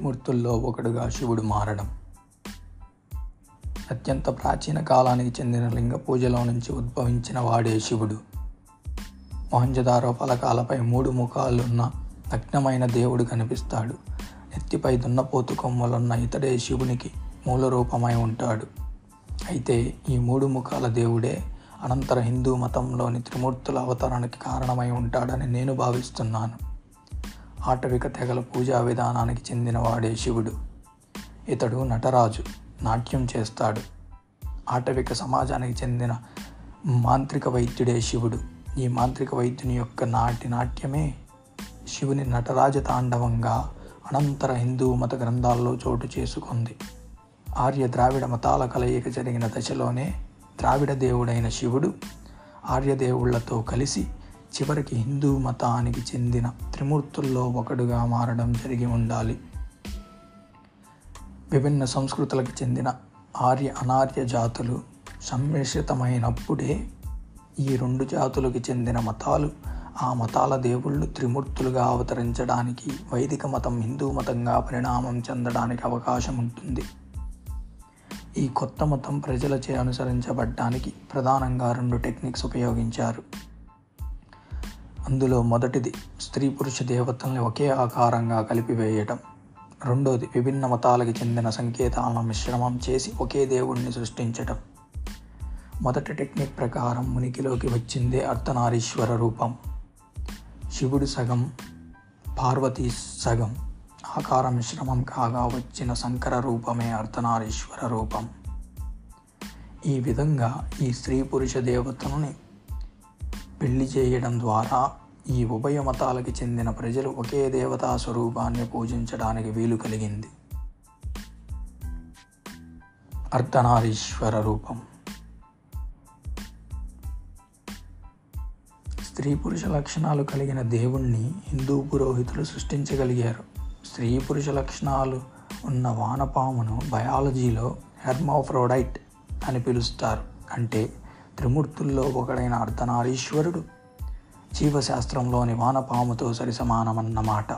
త్రిమూర్తుల్లో ఒకడుగా శివుడు మారడం. అత్యంత ప్రాచీన కాలానికి చెందిన లింగ పూజలో నుంచి ఉద్భవించిన వాడే శివుడు. మొహంజదారో ఫలకాలపై 3 ముఖాలున్న నగ్నమైన దేవుడు కనిపిస్తాడు. నెత్తిపై దున్నపోతు కొమ్మలున్న ఇతడే శివునికి మూల రూపమై ఉంటాడు. అయితే ఈ 3 ముఖాల దేవుడే అనంతర హిందూ మతంలోని త్రిమూర్తుల అవతరణకి కారణమై ఉంటాడని నేను భావిస్తున్నాను. ఆటవిక తెగల పూజా విధానానికి చెందినవాడే శివుడు. ఇతడు నటరాజు, నాట్యం చేస్తాడు. ఆటవిక సమాజానికి చెందిన మాంత్రిక వైద్యుడే శివుడు. ఈ మాంత్రిక వైద్యుని యొక్క నాట్యమే శివుని నటరాజ తాండవంగా అనంతర హిందూ మత గ్రంథాల్లో చోటు చేసుకుంది. ఆర్య ద్రావిడ మతాల కలయిక జరిగిన దశలోనే ద్రావిడ దేవుడైన శివుడు ఆర్య దేవుళ్లతో కలిసి చివరికి హిందూ మతానికి చెందిన త్రిమూర్తుల్లో ఒకడుగా మారడం జరిగి ఉండాలి. విభిన్న సంస్కృతులకు చెందిన ఆర్య అనార్య జాతులు సమ్మిశ్రితమైనప్పుడే ఈ 2 జాతులకు చెందిన మతాలు, ఆ మతాల దేవుళ్ళు త్రిమూర్తులుగా అవతరించడానికి, వైదిక మతం హిందూ మతంగా పరిణామం చెందడానికి అవకాశం ఉంటుంది. ఈ కొత్త మతం ప్రజలచే అనుసరించబడ్డానికి ప్రధానంగా 2 టెక్నిక్స్ ఉపయోగించారు. అందులో మొదటిది స్త్రీ పురుష దేవతల్ని ఒకే ఆకారంగా కలిపివేయటం. రెండోది విభిన్న మతాలకు చెందిన సంకేతాలను మిశ్రమం చేసి ఒకే దేవుణ్ణి సృష్టించటం. మొదటి టెక్నిక్ ప్రకారం ఉనికిలోకి వచ్చిందే అర్ధనారీశ్వర రూపం. శివుడు సగం, పార్వతీ సగం ఆకార మిశ్రమం కాగా వచ్చిన శంకర రూపమే అర్ధనారీశ్వర రూపం. ఈ విధంగా ఈ స్త్రీ పురుష దేవతలని పెళ్లి చేయడం ద్వారా ఈ ఉభయ మతాలకి చెందిన ప్రజలు ఒకే దేవతా స్వరూపాన్ని పూజించడానికి వీలు కలిగింది. అర్ధనారీశ్వర రూపం. స్త్రీ పురుష లక్షణాలు కలిగిన దేవుణ్ణి హిందూ పురోహితులు సృష్టించగలిగారు. స్త్రీ పురుష లక్షణాలు ఉన్న వానపామును బయాలజీలో హెర్మాఫ్రోడైట్ అని పిలుస్తారు. అంటే త్రిమూర్తుల్లో ఒకడైన అర్ధనారీశ్వరుడు జీవశాస్త్రంలోని వానపాముతో సరిసమానమన్నమాట.